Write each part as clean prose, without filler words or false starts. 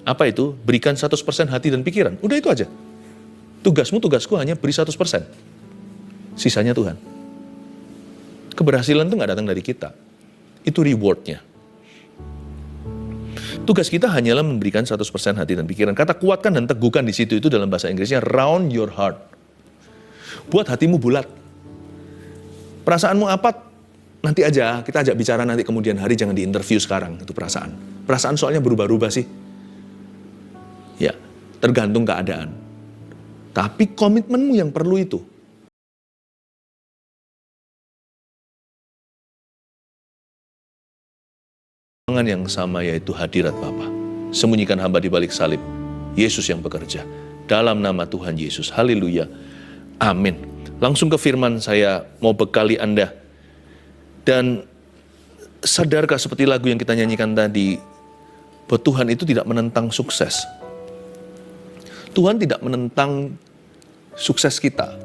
Apa itu? Berikan 100% hati dan pikiran. Udah itu aja. Tugasku hanya beri 100%. Sisanya Tuhan. Keberhasilan itu nggak datang dari kita. Itu rewardnya. Tugas kita hanyalah memberikan 100% hati dan pikiran. Kata kuatkan dan teguhkan di situ itu dalam bahasa Inggrisnya round your heart. Buat hatimu bulat. Perasaanmu apa? Nanti aja, kita ajak bicara nanti kemudian hari, jangan diinterview sekarang itu perasaan. Perasaan soalnya berubah-ubah sih. Ya, tergantung keadaan. Tapi komitmenmu yang perlu itu. Yang sama yaitu hadirat Bapa. Sembunyikan hamba di balik salib. Yesus yang bekerja. Dalam nama Tuhan Yesus. Haleluya. Amin. Langsung ke firman, saya mau bekali Anda. Dan sadarkah seperti lagu yang kita nyanyikan tadi, bahwa Tuhan itu tidak menentang sukses. Tuhan tidak menentang sukses kita.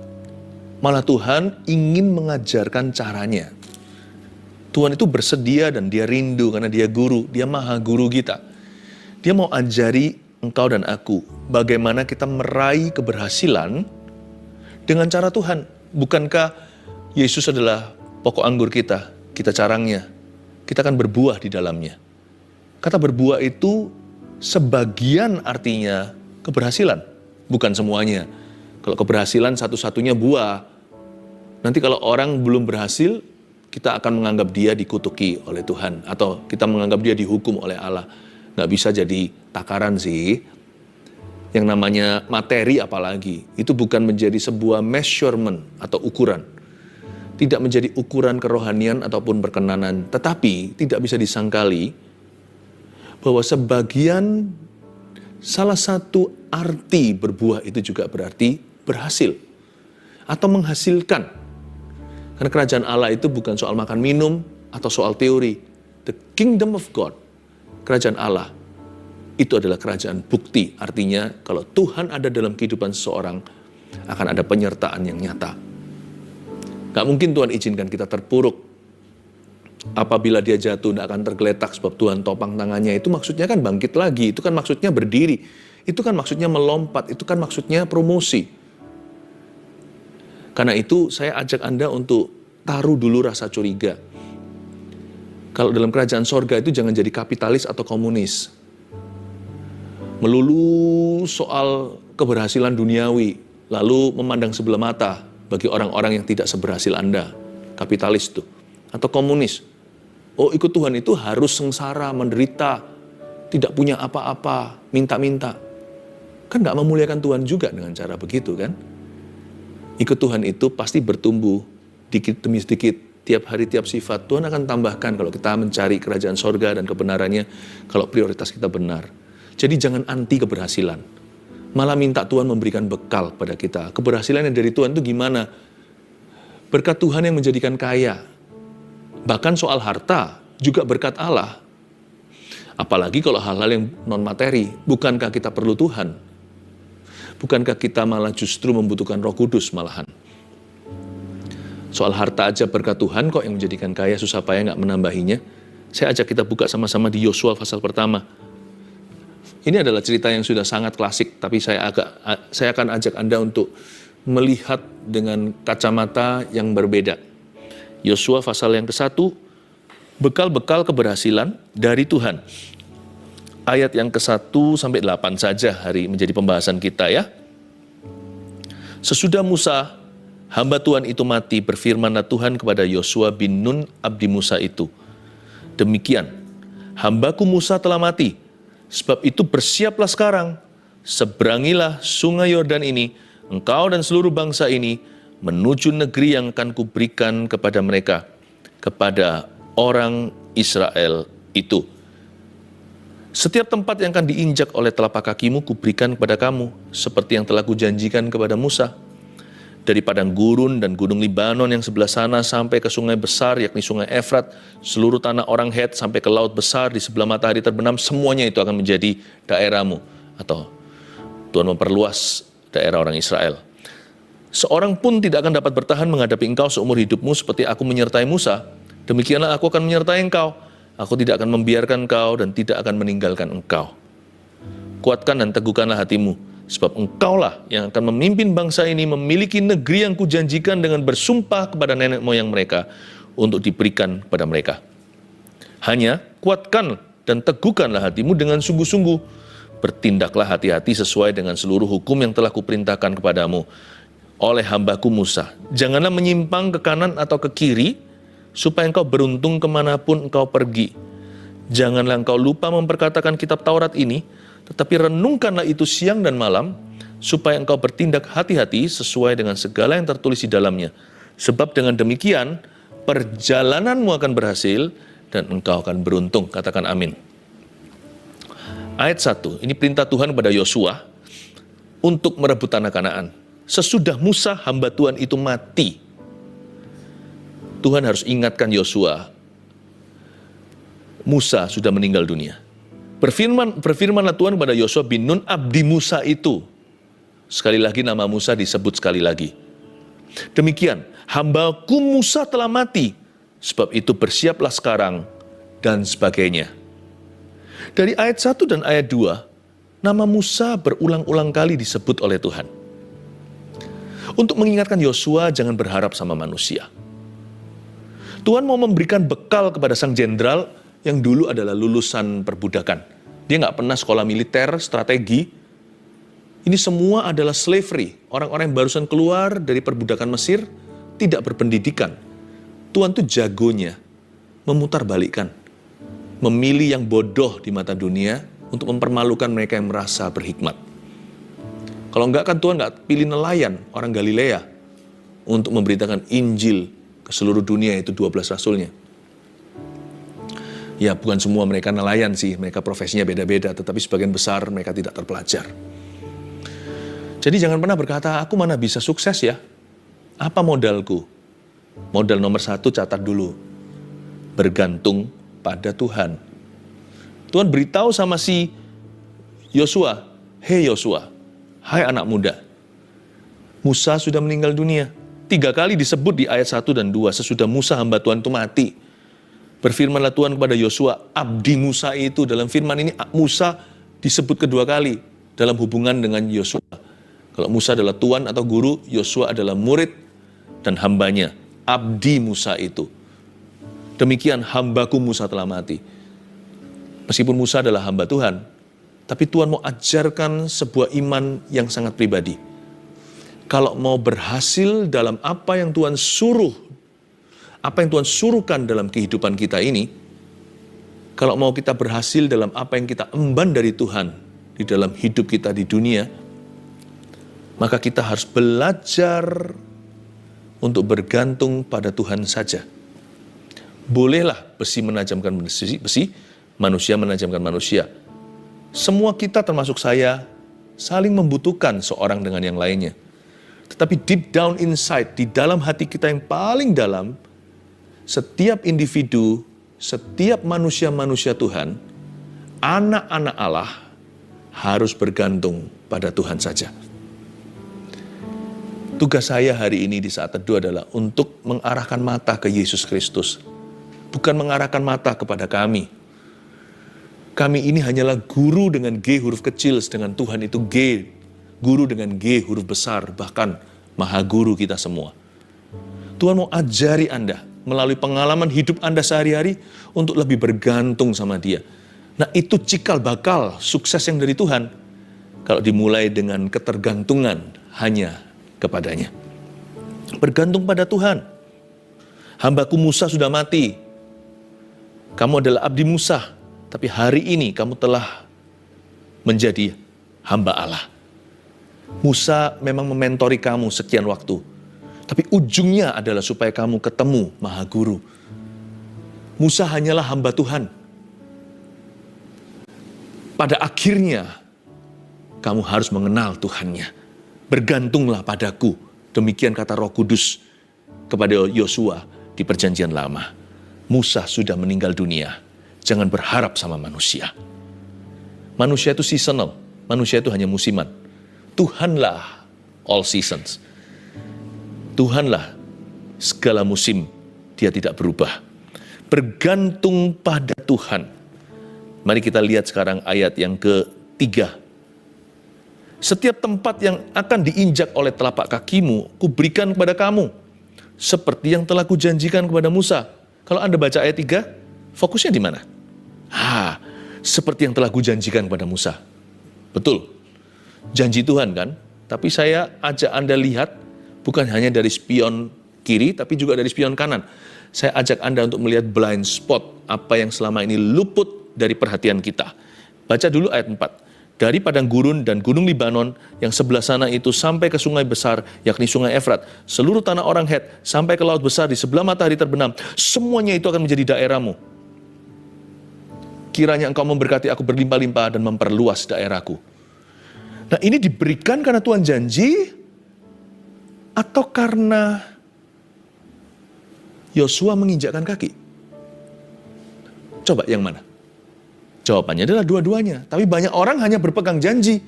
Malah Tuhan ingin mengajarkan caranya. Tuhan itu bersedia dan dia rindu karena dia guru, dia maha guru kita. Dia mau ajari engkau dan aku bagaimana kita meraih keberhasilan dengan cara Tuhan. Bukankah Yesus adalah pokok anggur kita, kita carangnya, kita akan berbuah di dalamnya. Kata berbuah itu sebagian artinya keberhasilan, bukan semuanya. Kalau keberhasilan satu-satunya buah, nanti kalau orang belum berhasil, kita akan menganggap dia dikutuki oleh Tuhan. Atau kita menganggap dia dihukum oleh Allah. Nggak bisa jadi takaran sih. Yang namanya materi apalagi. Itu bukan menjadi sebuah measurement atau ukuran. Tidak menjadi ukuran kerohanian ataupun perkenanan. Tetapi tidak bisa disangkali bahwa sebagian, salah satu arti berbuah itu juga berarti berhasil. Atau menghasilkan. Karena kerajaan Allah itu bukan soal makan minum atau soal teori. The kingdom of God, kerajaan Allah, itu adalah kerajaan bukti. Artinya kalau Tuhan ada dalam kehidupan seseorang, akan ada penyertaan yang nyata. Gak mungkin Tuhan izinkan kita terpuruk. Apabila dia jatuh, tidak akan tergeletak sebab Tuhan topang tangannya. Itu maksudnya kan bangkit lagi, itu kan maksudnya berdiri. Itu kan maksudnya melompat, itu kan maksudnya promosi. Karena itu saya ajak Anda untuk taruh dulu rasa curiga. Kalau dalam kerajaan sorga itu jangan jadi kapitalis atau komunis. Melulu soal keberhasilan duniawi, lalu memandang sebelah mata bagi orang-orang yang tidak seberhasil Anda. Kapitalis itu. Atau komunis. Oh, ikut Tuhan itu harus sengsara, menderita, tidak punya apa-apa, minta-minta. Kan gak memuliakan Tuhan juga dengan cara begitu kan? Ikut Tuhan itu pasti bertumbuh dikit demi sedikit, tiap hari, tiap sifat. Tuhan akan tambahkan kalau kita mencari kerajaan sorga dan kebenarannya, kalau prioritas kita benar. Jadi jangan anti keberhasilan. Malah minta Tuhan memberikan bekal pada kita. Keberhasilan yang dari Tuhan itu gimana? Berkat Tuhan yang menjadikan kaya. Bahkan soal harta, juga berkat Allah. Apalagi kalau hal-hal yang non-materi. Bukankah kita perlu Tuhan? Bukankah kita malah justru membutuhkan Roh Kudus malahan? Soal harta aja berkat Tuhan kok yang menjadikan kaya, susah payah nggak menambahinya. Saya ajak kita buka sama-sama di Yosua pasal pertama. Ini adalah cerita yang sudah sangat klasik, tapi saya akan ajak Anda untuk melihat dengan kacamata yang berbeda. Yosua pasal yang ke-1, bekal-bekal keberhasilan dari Tuhan. Ayat yang ke-1 sampai 8 saja hari menjadi pembahasan kita ya. Sesudah Musa, hamba Tuhan itu mati, berfirmanlah Tuhan kepada Yosua bin Nun abdi Musa itu. Demikian, hambaku Musa telah mati, sebab itu bersiaplah sekarang, seberangilah sungai Yordan ini, engkau dan seluruh bangsa ini, menuju negeri yang akan kuberikan kepada mereka, kepada orang Israel itu. Setiap tempat yang akan diinjak oleh telapak kakimu kuberikan kepada kamu, seperti yang telah kujanjikan kepada Musa. Dari padang gurun dan gunung Libanon yang sebelah sana sampai ke sungai besar, yakni sungai Efrat, seluruh tanah orang Het sampai ke laut besar di sebelah matahari terbenam, semuanya itu akan menjadi daerahmu. Atau Tuhan memperluas daerah orang Israel. Seorang pun tidak akan dapat bertahan menghadapi engkau seumur hidupmu seperti aku menyertai Musa. Demikianlah aku akan menyertai engkau. Aku tidak akan membiarkan engkau dan tidak akan meninggalkan engkau. Kuatkan dan teguhkanlah hatimu, sebab engkaulah yang akan memimpin bangsa ini memiliki negeri yang kujanjikan dengan bersumpah kepada nenek moyang mereka untuk diberikan kepada mereka. Hanya kuatkan dan teguhkanlah hatimu dengan sungguh-sungguh. Bertindaklah hati-hati sesuai dengan seluruh hukum yang telah kuperintahkan kepadamu oleh hambaku Musa. Janganlah menyimpang ke kanan atau ke kiri, supaya engkau beruntung kemanapun engkau pergi. Janganlah engkau lupa memperkatakan kitab Taurat ini, tetapi renungkanlah itu siang dan malam, supaya engkau bertindak hati-hati sesuai dengan segala yang tertulis di dalamnya. Sebab dengan demikian, perjalananmu akan berhasil, dan engkau akan beruntung. Katakan amin. Ayat 1, ini perintah Tuhan kepada Yosua untuk merebut tanah Kanaan. Sesudah Musa, hamba Tuhan itu mati. Tuhan harus ingatkan Yosua, Musa sudah meninggal dunia. Berfirmanlah Tuhan kepada Yosua bin Nun, abdi Musa itu. Sekali lagi nama Musa disebut sekali lagi. Demikian, hambaku Musa telah mati, sebab itu bersiaplah sekarang, dan sebagainya. Dari ayat 1 dan ayat 2, nama Musa berulang-ulang kali disebut oleh Tuhan. Untuk mengingatkan Yosua jangan berharap sama manusia. Tuhan mau memberikan bekal kepada sang jenderal yang dulu adalah lulusan perbudakan. Dia nggak pernah sekolah militer, strategi. Ini semua adalah slavery. Orang-orang yang barusan keluar dari perbudakan Mesir, tidak berpendidikan. Tuhan tuh jagonya memutarbalikkan, memilih yang bodoh di mata dunia untuk mempermalukan mereka yang merasa berhikmat. Kalau enggak kan Tuhan enggak pilih nelayan, orang Galilea, untuk memberitakan Injil ke seluruh dunia, itu 12 rasulnya. Ya bukan semua mereka nelayan sih, mereka profesinya beda-beda, tetapi sebagian besar mereka tidak terpelajar. Jadi jangan pernah berkata, aku mana bisa sukses ya? Apa modalku? Modal nomor 1 catat dulu, bergantung pada Tuhan. Tuhan beritahu sama si Yosua, hei Yosua, hai anak muda, Musa sudah meninggal dunia. 3 kali disebut di ayat 1 dan 2, sesudah Musa hamba Tuhan itu mati. Berfirmanlah Tuhan kepada Yosua, abdi Musa itu. Dalam firman ini Musa disebut kedua kali dalam hubungan dengan Yosua. Kalau Musa adalah tuan atau guru, Yosua adalah murid dan hambanya, abdi Musa itu. Demikian hambaku Musa telah mati. Meskipun Musa adalah hamba Tuhan, tapi Tuhan mau ajarkan sebuah iman yang sangat pribadi. Kalau mau berhasil dalam apa yang Tuhan suruh, apa yang Tuhan suruhkan dalam kehidupan kita ini, kalau mau kita berhasil dalam apa yang kita emban dari Tuhan di dalam hidup kita di dunia, maka kita harus belajar untuk bergantung pada Tuhan saja. Bolehlah besi menajamkan besi, manusia menajamkan manusia. Semua kita termasuk saya saling membutuhkan seorang dengan yang lainnya. Tetapi deep down inside, di dalam hati kita yang paling dalam, setiap individu, setiap manusia-manusia Tuhan, anak-anak Allah harus bergantung pada Tuhan saja. Tugas saya hari ini di saat teduh adalah untuk mengarahkan mata ke Yesus Kristus. Bukan mengarahkan mata kepada kami. Kami ini hanyalah guru dengan G huruf kecil, sedangkan Tuhan itu G, guru dengan G huruf besar, bahkan maha guru kita semua. Tuhan mau ajari Anda melalui pengalaman hidup Anda sehari-hari untuk lebih bergantung sama Dia. Nah itu cikal bakal sukses yang dari Tuhan, kalau dimulai dengan ketergantungan hanya kepadanya. Bergantung pada Tuhan. Hambaku Musa sudah mati. Kamu adalah abdi Musa, tapi hari ini kamu telah menjadi hamba Allah. Musa memang mementori kamu sekian waktu, tapi ujungnya adalah supaya kamu ketemu Maha Guru. Musa hanyalah hamba Tuhan. Pada akhirnya, kamu harus mengenal Tuhannya. Bergantunglah padaku. Demikian kata Roh Kudus kepada Yosua di Perjanjian Lama. Musa sudah meninggal dunia. Jangan berharap sama manusia. Manusia itu seasonal. Manusia itu hanya musiman. Tuhanlah all seasons. Tuhanlah segala musim. Dia tidak berubah. Bergantung pada Tuhan. Mari kita lihat sekarang ayat yang ketiga Setiap tempat yang akan diinjak oleh telapak kakimu, kuberikan kepada kamu. Seperti yang telah kujanjikan kepada Musa. Kalau Anda baca ayat 3, fokusnya di mana? Seperti yang telah kujanjikan kepada Musa. Betul, janji Tuhan kan? Tapi saya ajak Anda lihat, bukan hanya dari spion kiri, tapi juga dari spion kanan. Saya ajak Anda untuk melihat blind spot, apa yang selama ini luput dari perhatian kita. Baca dulu ayat 4. Dari padang gurun dan gunung Libanon yang sebelah sana itu sampai ke sungai besar, yakni sungai Efrat, seluruh tanah orang Het, sampai ke laut besar di sebelah matahari terbenam, semuanya itu akan menjadi daerahmu. Kiranya engkau memberkati aku berlimpah-limpah dan memperluas daerahku. Nah, ini diberikan karena Tuhan janji, atau karena Yosua menginjakkan kaki? Coba yang mana? Jawabannya adalah dua-duanya. Tapi banyak orang hanya berpegang janji,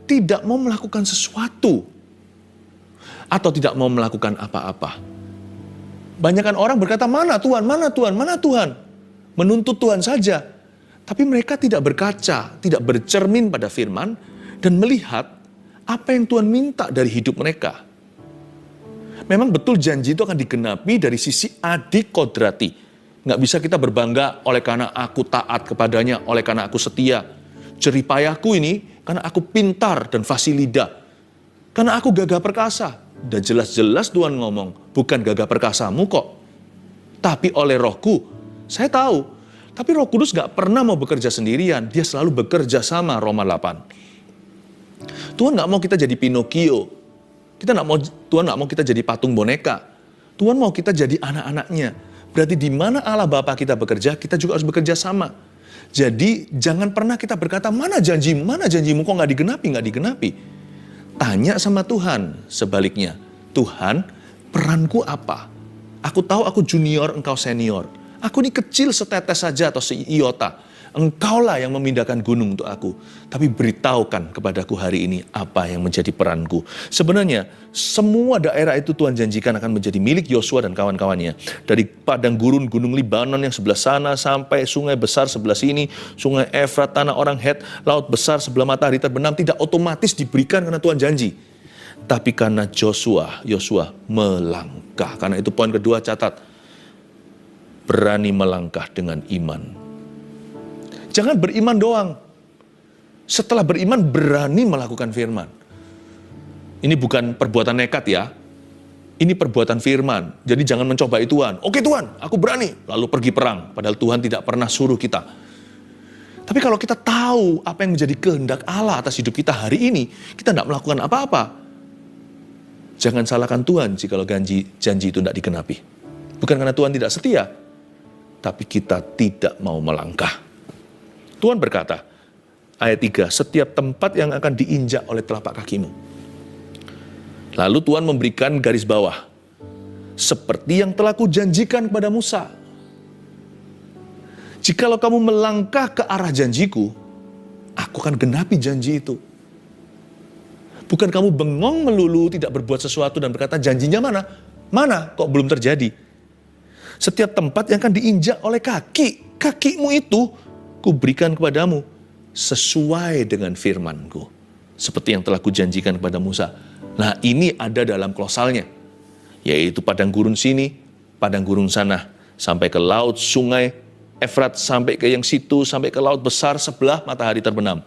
tidak mau melakukan sesuatu, atau tidak mau melakukan apa-apa. Banyakan orang berkata, mana Tuhan, mana Tuhan, mana Tuhan. Menuntut Tuhan saja. Tapi mereka tidak berkaca, tidak bercermin pada firman, dan melihat apa yang Tuhan minta dari hidup mereka. Memang betul janji itu akan digenapi dari sisi adikodrati. Nggak bisa kita berbangga oleh karena aku taat kepadanya, oleh karena aku setia. Jeripayahku ini karena aku pintar dan fasih lidah. Karena aku gagah perkasa. Dan jelas-jelas Tuhan ngomong, bukan gagah perkasamu kok. Tapi oleh Rohku. Saya tahu. Tapi Roh Kudus nggak pernah mau bekerja sendirian. Dia selalu bekerja sama, Roma 8. Tuhan nggak mau kita jadi Pinocchio. Tuhan nggak mau kita jadi patung boneka. Tuhan mau kita jadi anak-anaknya. Berarti di mana Allah Bapa kita bekerja, kita juga harus bekerja sama. Jadi jangan pernah kita berkata, mana janjimu kok nggak digenapi. Tanya sama Tuhan sebaliknya. Tuhan, peranku apa? Aku tahu aku junior, engkau senior. Aku ini kecil setetes saja atau seiota. Engkaulah yang memindahkan gunung untuk aku. Tapi beritahukan kepadaku hari ini apa yang menjadi peranku. Sebenarnya semua daerah itu Tuhan janjikan akan menjadi milik Yosua dan kawan-kawannya. Dari padang gurun gunung Libanon yang sebelah sana sampai sungai besar sebelah sini. Sungai Efrat, tanah orang Het, laut besar sebelah matahari terbenam. Tidak otomatis diberikan karena Tuhan janji. Tapi karena Yosua melangkah. Karena itu poin kedua, catat. Berani melangkah dengan iman. Jangan beriman doang. Setelah beriman, berani melakukan firman. Ini bukan perbuatan nekat ya. Ini perbuatan firman. Jadi jangan mencobai Tuhan. Oke Tuhan, aku berani. Lalu pergi perang. Padahal Tuhan tidak pernah suruh kita. Tapi kalau kita tahu apa yang menjadi kehendak Allah atas hidup kita hari ini, kita tidak melakukan apa-apa. Jangan salahkan Tuhan jikalau janji itu tidak digenapi. Bukan karena Tuhan tidak setia, tapi kita tidak mau melangkah. Tuhan berkata, ayat 3, setiap tempat yang akan diinjak oleh telapak kakimu. Lalu Tuhan memberikan garis bawah, seperti yang telah kujanjikan kepada Musa. Jikalau kamu melangkah ke arah janjiku, aku akan genapi janji itu. Bukan kamu bengong melulu, tidak berbuat sesuatu dan berkata, janjinya mana? Mana? Kok belum terjadi? Setiap tempat yang akan diinjak oleh kakimu itu, kuberikan kepadamu sesuai dengan firman-Ku. Seperti yang telah kujanjikan kepada Musa. Nah, ini ada dalam klausalnya. Yaitu padang gurun sini, padang gurun sana. Sampai ke laut, sungai Efrat, sampai ke yang situ, sampai ke laut besar sebelah matahari terbenam.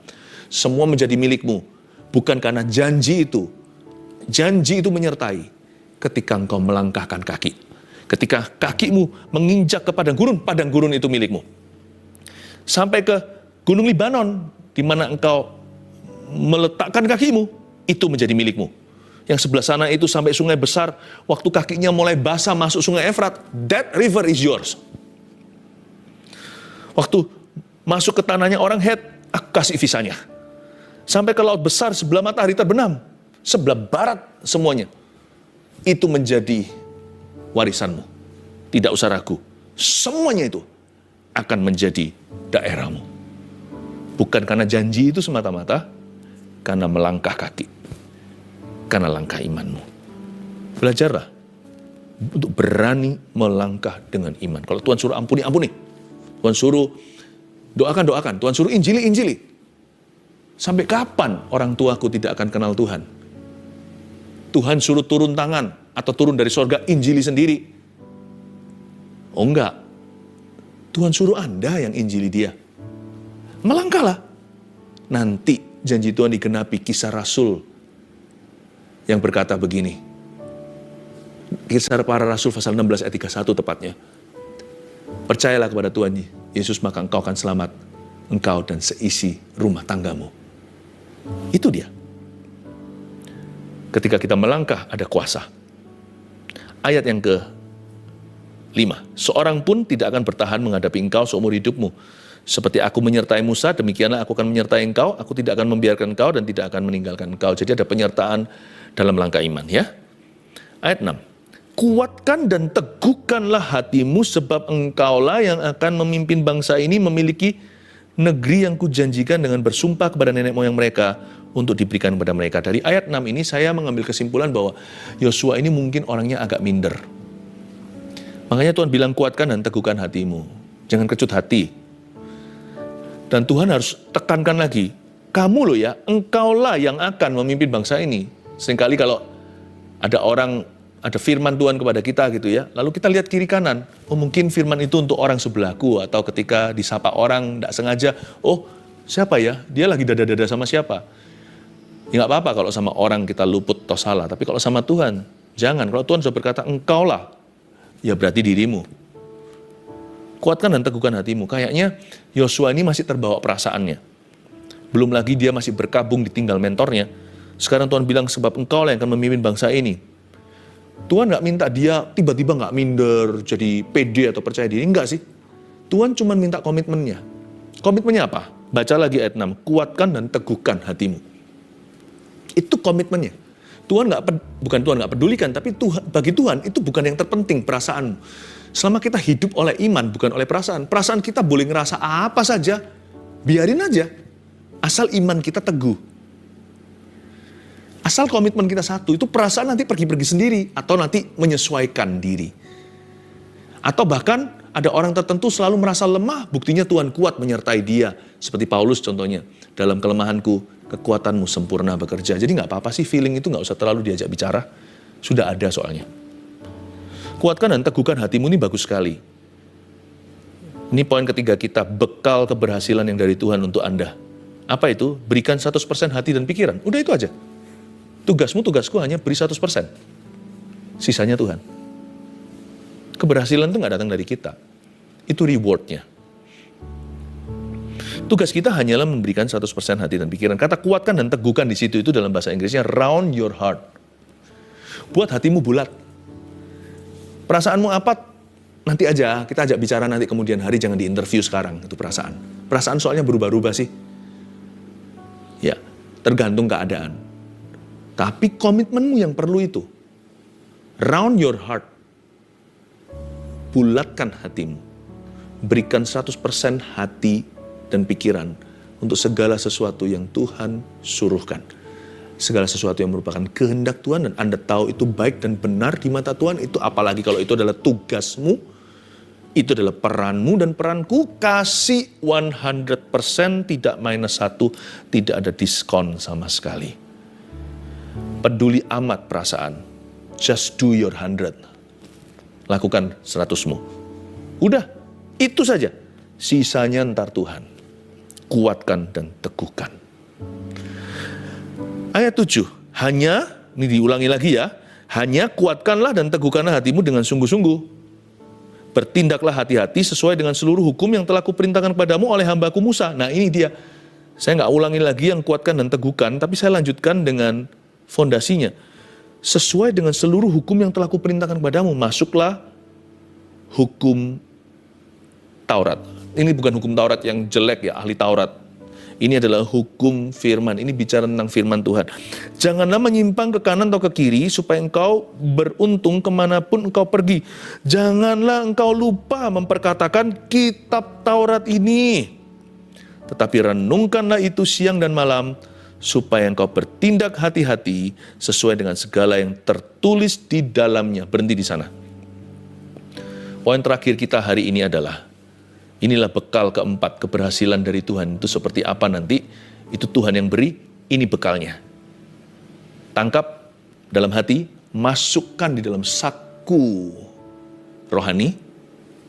Semua menjadi milikmu. Bukan karena janji itu. Janji itu menyertai ketika engkau melangkahkan kaki. Ketika kakimu menginjak ke padang gurun itu milikmu. Sampai ke gunung Libanon, di mana engkau meletakkan kakimu, itu menjadi milikmu. Yang sebelah sana itu sampai sungai besar, waktu kakinya mulai basah masuk sungai Efrat, that river is yours. Waktu masuk ke tanahnya orang Het, aku kasih visanya. Sampai ke laut besar sebelah matahari terbenam, sebelah barat semuanya. Itu menjadi warisanmu. Tidak usah ragu, semuanya itu akan menjadi daerahmu. Bukan karena janji itu semata-mata, karena melangkah kaki. Karena langkah imanmu. Belajarlah untuk berani melangkah dengan iman. Kalau Tuhan suruh ampuni. Tuhan suruh doakan. Tuhan suruh injili. Sampai kapan orang tuaku tidak akan kenal Tuhan? Tuhan suruh turun tangan atau turun dari sorga injili sendiri. Oh enggak. Tuhan suruh Anda yang injili dia. Melangkahlah. Nanti janji Tuhan digenapi, Kisah Rasul yang berkata begini. Kisah para Rasul pasal 16 ayat 31 tepatnya. Percayalah kepada Tuhan Yesus maka engkau akan selamat. Engkau dan seisi rumah tanggamu. Itu dia. Ketika kita melangkah ada kuasa. Ayat yang ke-5. Seorang pun tidak akan bertahan menghadapi engkau seumur hidupmu. Seperti aku menyertai Musa, demikianlah aku akan menyertai engkau. Aku tidak akan membiarkan engkau dan tidak akan meninggalkan engkau. Jadi ada penyertaan dalam langkah iman ya. Ayat 6. Kuatkan dan teguhkanlah hatimu sebab engkaulah yang akan memimpin bangsa ini memiliki negeri yang kujanjikan dengan bersumpah kepada nenek moyang mereka untuk diberikan kepada mereka. Dari ayat 6 ini saya mengambil kesimpulan bahwa Yosua ini mungkin orangnya agak minder. Makanya Tuhan bilang kuatkan dan teguhkan hatimu. Jangan kecut hati. Dan Tuhan harus tekankan lagi. Kamu loh ya, engkaulah yang akan memimpin bangsa ini. Seringkali kalau ada firman Tuhan kepada kita gitu ya. Lalu kita lihat kiri kanan. Oh mungkin firman itu untuk orang sebelahku. Atau ketika disapa orang tidak sengaja. Oh siapa ya? Dia lagi dada-dada sama siapa? Ya nggak apa-apa kalau sama orang kita luput atau salah. Tapi kalau sama Tuhan, jangan. Kalau Tuhan sudah berkata engkaulah. Ya berarti dirimu. Kuatkan dan teguhkan hatimu. Kayaknya Yosua ini masih terbawa perasaannya. Belum lagi dia masih berkabung ditinggal mentornya. Sekarang Tuhan bilang sebab engkau yang akan memimpin bangsa ini. Tuhan nggak minta dia tiba-tiba nggak minder, jadi pede atau percaya diri. Enggak sih. Tuhan cuma minta komitmennya. Komitmennya apa? Baca lagi ayat 6. Kuatkan dan teguhkan hatimu. Itu komitmennya. Tuhan bukan Tuhan nggak pedulikan, tapi bagi Tuhan itu bukan yang terpenting perasaanmu. Selama kita hidup oleh iman, bukan oleh perasaan. Perasaan kita boleh ngerasa apa saja, biarin aja. Asal iman kita teguh. Asal komitmen kita satu, itu perasaan nanti pergi-pergi sendiri. Atau nanti menyesuaikan diri. Atau bahkan ada orang tertentu selalu merasa lemah, buktinya Tuhan kuat menyertai dia. Seperti Paulus contohnya, dalam kelemahanku, kekuatanmu sempurna bekerja. Jadi nggak apa-apa sih, feeling itu nggak usah terlalu diajak bicara. Sudah ada soalnya. Kuatkan dan teguhkan hatimu ini bagus sekali. Ini poin ketiga kita, bekal keberhasilan yang dari Tuhan untuk Anda. Apa itu? Berikan 100% hati dan pikiran. Udah itu aja. Tugasku hanya beri 100%. Sisanya Tuhan. Keberhasilan itu nggak datang dari kita. Itu rewardnya. Tugas kita hanyalah memberikan 100% hati dan pikiran. Kata kuatkan dan teguhkan di situ itu dalam bahasa Inggrisnya round your heart. Buat hatimu bulat. Perasaanmu apa? Nanti aja, kita ajak bicara nanti kemudian hari, jangan diinterview sekarang, itu perasaan. Perasaan soalnya berubah-ubah sih. Ya, tergantung keadaan. Tapi komitmenmu yang perlu itu. Round your heart. Bulatkan hatimu. Berikan 100% hati dan pikiran untuk segala sesuatu yang Tuhan suruhkan. Segala sesuatu yang merupakan kehendak Tuhan dan Anda tahu itu baik dan benar di mata Tuhan, itu apalagi kalau itu adalah tugasmu, itu adalah peranmu dan peranku, kasih 100%, tidak minus 1, tidak ada diskon sama sekali. Peduli amat perasaan, just do your 100. Lakukan 100-mu. Udah, itu saja. Sisanya ntar Tuhan. Kuatkan dan teguhkan. Ayat 7, ini diulangi lagi ya, hanya kuatkanlah dan teguhkanlah hatimu dengan sungguh-sungguh. Bertindaklah hati-hati sesuai dengan seluruh hukum yang telah kuperintahkan kepadamu oleh hambaku Musa. Nah ini dia, saya nggak ulangi lagi yang kuatkan dan teguhkan, tapi saya lanjutkan dengan fondasinya. Sesuai dengan seluruh hukum yang telah kuperintahkan kepadamu, masuklah hukum Taurat. Ini bukan hukum Taurat yang jelek ya, ahli Taurat. Ini adalah hukum firman. Ini bicara tentang firman Tuhan. Janganlah menyimpang ke kanan atau ke kiri supaya engkau beruntung kemanapun engkau pergi. Janganlah engkau lupa memperkatakan kitab Taurat ini. Tetapi renungkanlah itu siang dan malam supaya engkau bertindak hati-hati sesuai dengan segala yang tertulis di dalamnya. Berhenti di sana. Poin terakhir kita hari ini adalah inilah bekal keempat keberhasilan dari Tuhan itu seperti apa nanti. Itu Tuhan yang beri, ini bekalnya. Tangkap dalam hati, masukkan di dalam saku rohani,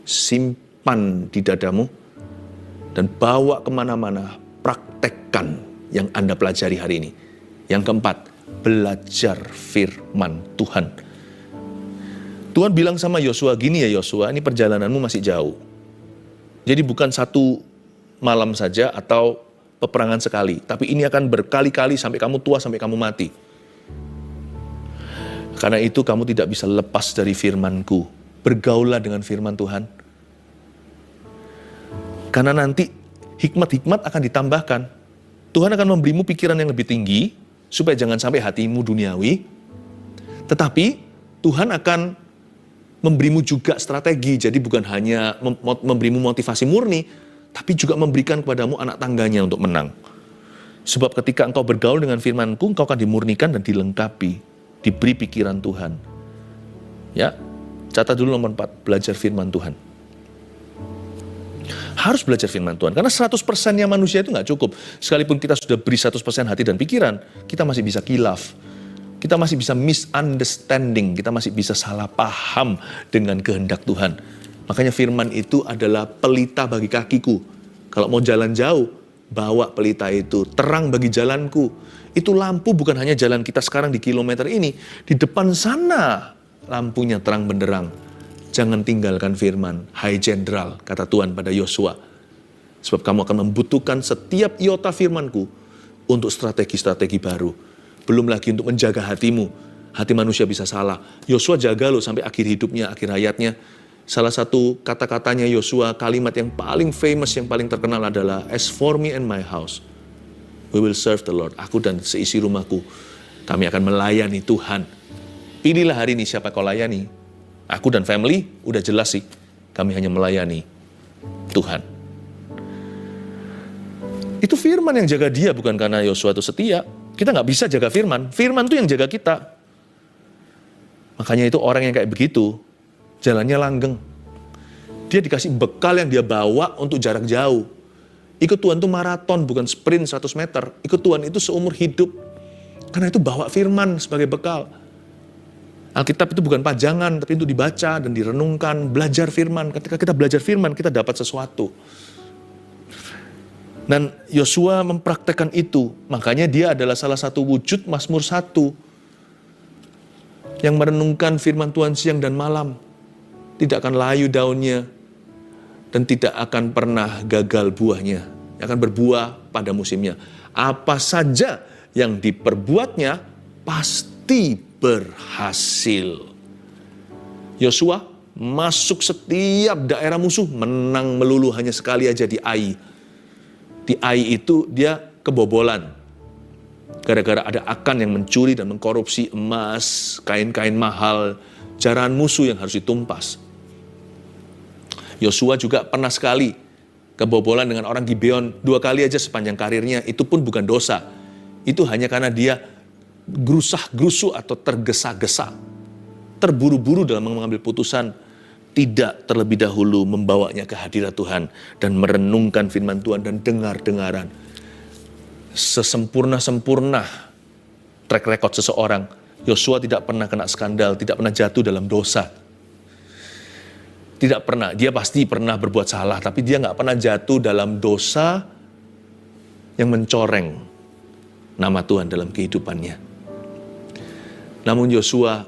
simpan di dadamu, dan bawa kemana-mana, praktekkan yang Anda pelajari hari ini. Yang keempat, belajar firman Tuhan. Tuhan bilang sama Yosua, gini ya Yosua, ini perjalananmu masih jauh. Jadi bukan satu malam saja atau peperangan sekali, tapi ini akan berkali-kali sampai kamu tua, sampai kamu mati. Karena itu kamu tidak bisa lepas dari firman-Ku. Bergaulah dengan firman Tuhan. Karena nanti hikmat-hikmat akan ditambahkan. Tuhan akan memberimu pikiran yang lebih tinggi, supaya jangan sampai hatimu duniawi. Tetapi Tuhan akan memberimu juga strategi. Jadi bukan hanya memberimu motivasi murni, tapi juga memberikan kepadamu anak tangganya untuk menang. Sebab ketika engkau bergaul dengan firman-Ku, engkau akan dimurnikan dan dilengkapi, diberi pikiran Tuhan. Ya, catat dulu nomor 4, belajar firman Tuhan. Harus belajar firman Tuhan, karena 100%-nya manusia itu nggak cukup. Sekalipun kita sudah beri 100% hati dan pikiran, kita masih bisa kilaf. Kita masih bisa misunderstanding, kita masih bisa salah paham dengan kehendak Tuhan. Makanya firman itu adalah pelita bagi kakiku. Kalau mau jalan jauh, bawa pelita itu, terang bagi jalanku. Itu lampu bukan hanya jalan kita sekarang di kilometer ini, di depan sana lampunya terang benderang. Jangan tinggalkan firman, hai jenderal, kata Tuhan pada Yosua. Sebab kamu akan membutuhkan setiap iota firman-Ku untuk strategi-strategi baru. Belum lagi untuk menjaga hatimu. Hati manusia bisa salah. Yosua jaga loh sampai akhir hidupnya, akhir hayatnya. Salah satu kata-katanya Yosua, kalimat yang paling famous, yang paling terkenal adalah, as for me and my house, we will serve the Lord. Aku dan seisi rumahku, kami akan melayani Tuhan. Pilihlah hari ini siapa kau layani. Aku dan family, udah jelas sih. Kami hanya melayani Tuhan. Itu firman yang jaga dia, bukan karena Yosua itu setia. Kita nggak bisa jaga firman. Firman itu yang jaga kita. Makanya itu orang yang kayak begitu, jalannya langgeng. Dia dikasih bekal yang dia bawa untuk jarak jauh. Ikut Tuhan itu maraton, bukan sprint 100 meter. Ikut Tuhan itu seumur hidup. Karena itu bawa firman sebagai bekal. Alkitab itu bukan pajangan, tapi itu dibaca dan direnungkan, belajar firman. Ketika kita belajar firman, kita dapat sesuatu. Dan Yosua mempraktekkan itu, makanya dia adalah salah satu wujud Mazmur 1 yang merenungkan firman Tuhan siang dan malam. Tidak akan layu daunnya dan tidak akan pernah gagal buahnya. Akan berbuah pada musimnya. Apa saja yang diperbuatnya pasti berhasil. Yosua masuk setiap daerah musuh, menang melulu hanya sekali aja di Ai. Di Ai itu dia kebobolan. Gara-gara ada Akan yang mencuri dan mengkorupsi emas, kain-kain mahal, jarahan musuh yang harus ditumpas. Yosua juga pernah sekali kebobolan dengan orang Gibeon 2 kali aja sepanjang karirnya. Itu pun bukan dosa. Itu hanya karena dia gerusah-gerusu atau tergesa-gesa. Terburu-buru dalam mengambil putusan. Tidak terlebih dahulu membawanya ke hadirat Tuhan dan merenungkan firman Tuhan dan dengar-dengaran. Sesempurna-sempurna track record seseorang, Yosua tidak pernah kena skandal, tidak pernah jatuh dalam dosa. Tidak pernah, dia pasti pernah berbuat salah, tapi dia nggak pernah jatuh dalam dosa yang mencoreng nama Tuhan dalam kehidupannya. Namun Yosua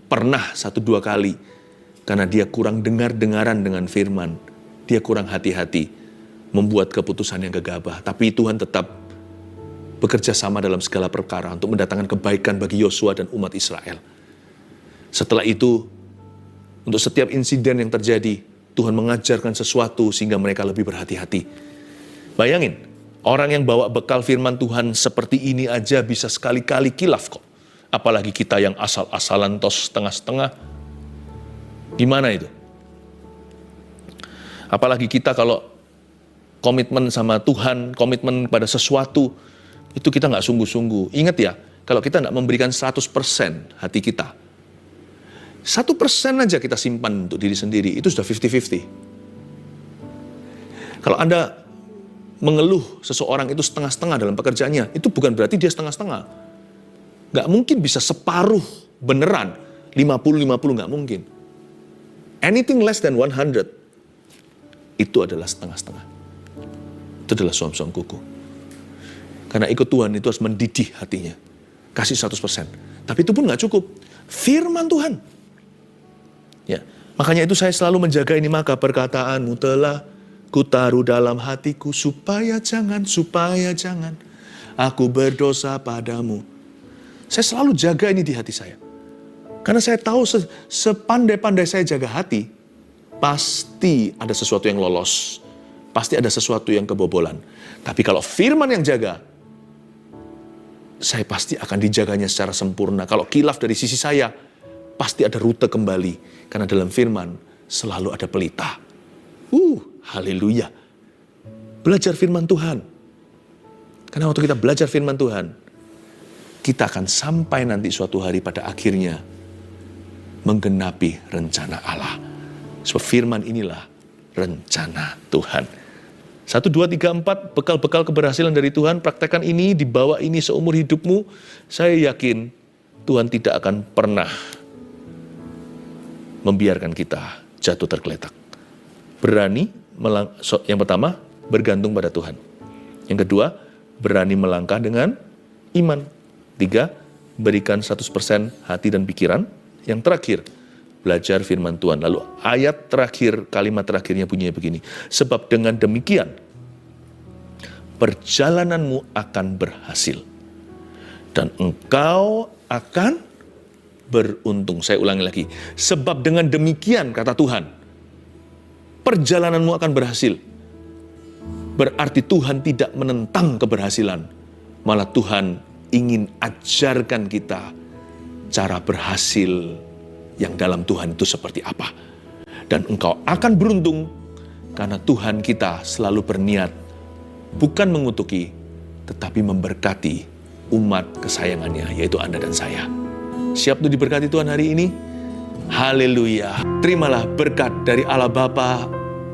pernah 1-2 kali, karena dia kurang dengar-dengaran dengan firman. Dia kurang hati-hati membuat keputusan yang gegabah. Tapi Tuhan tetap bekerja sama dalam segala perkara untuk mendatangkan kebaikan bagi Yosua dan umat Israel. Setelah itu, untuk setiap insiden yang terjadi, Tuhan mengajarkan sesuatu sehingga mereka lebih berhati-hati. Bayangin, orang yang bawa bekal firman Tuhan seperti ini aja bisa sekali-kali kilaf kok. Apalagi kita yang asal-asalan tos setengah-setengah. Gimana itu? Apalagi kita kalau komitmen sama Tuhan, komitmen pada sesuatu, itu kita nggak sungguh-sungguh. Ingat ya, kalau kita nggak memberikan 100% hati kita, 1% aja kita simpan untuk diri sendiri, itu sudah 50-50. Kalau Anda mengeluh seseorang itu setengah-setengah dalam pekerjaannya, itu bukan berarti dia setengah-setengah. Nggak mungkin bisa separuh beneran, 50-50 nggak mungkin. Anything less than 100, itu adalah setengah-setengah. Itu adalah suam-suam kuku. Karena ikut Tuhan itu harus mendidih hatinya. Kasih 100%. Tapi itu pun nggak cukup. Firman Tuhan. Ya, makanya itu saya selalu menjaga ini, maka perkataanmu telah kutaruh dalam hatiku supaya jangan aku berdosa padamu. Saya selalu jaga ini di hati saya. Karena saya tahu sepandai-pandai saya jaga hati, pasti ada sesuatu yang lolos. Pasti ada sesuatu yang kebobolan. Tapi kalau firman yang jaga, saya pasti akan dijaganya secara sempurna. Kalau kilaf dari sisi saya, pasti ada rute kembali. Karena dalam firman selalu ada pelita. Haleluya. Belajar firman Tuhan. Karena waktu kita belajar firman Tuhan, kita akan sampai nanti suatu hari pada akhirnya menggenapi rencana Allah. Sebab firman inilah rencana Tuhan. 1, 2, 3, 4, bekal-bekal keberhasilan dari Tuhan, praktekkan ini, dibawa ini seumur hidupmu. Saya yakin Tuhan tidak akan pernah membiarkan kita jatuh tergeletak. Berani, yang pertama, bergantung pada Tuhan. Yang kedua, berani melangkah dengan iman. 3, berikan 100% hati dan pikiran. Yang terakhir, belajar firman Tuhan. Lalu ayat terakhir, kalimat terakhirnya bunyinya begini. Sebab dengan demikian, perjalananmu akan berhasil. Dan engkau akan beruntung. Saya ulangi lagi. Sebab dengan demikian, kata Tuhan, perjalananmu akan berhasil. Berarti Tuhan tidak menentang keberhasilan. Malah Tuhan ingin ajarkan kita cara berhasil yang dalam Tuhan itu seperti apa. Dan engkau akan beruntung karena Tuhan kita selalu berniat bukan mengutuki, tetapi memberkati umat kesayangannya, yaitu Anda dan saya. Siap untuk diberkati Tuhan hari ini? Haleluya. Terimalah berkat dari Allah Bapa,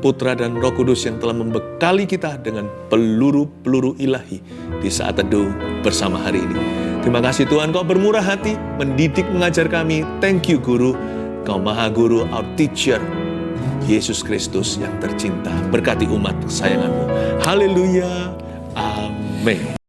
Putra dan Roh Kudus yang telah membekali kita dengan peluru-peluru ilahi di saat teduh bersama hari ini. Terima kasih Tuhan, Kau bermurah hati, mendidik, mengajar kami. Thank you Guru, Kau Maha Guru, our teacher, Yesus Kristus yang tercinta. Berkati umat kesayanganmu. Haleluya. Amin.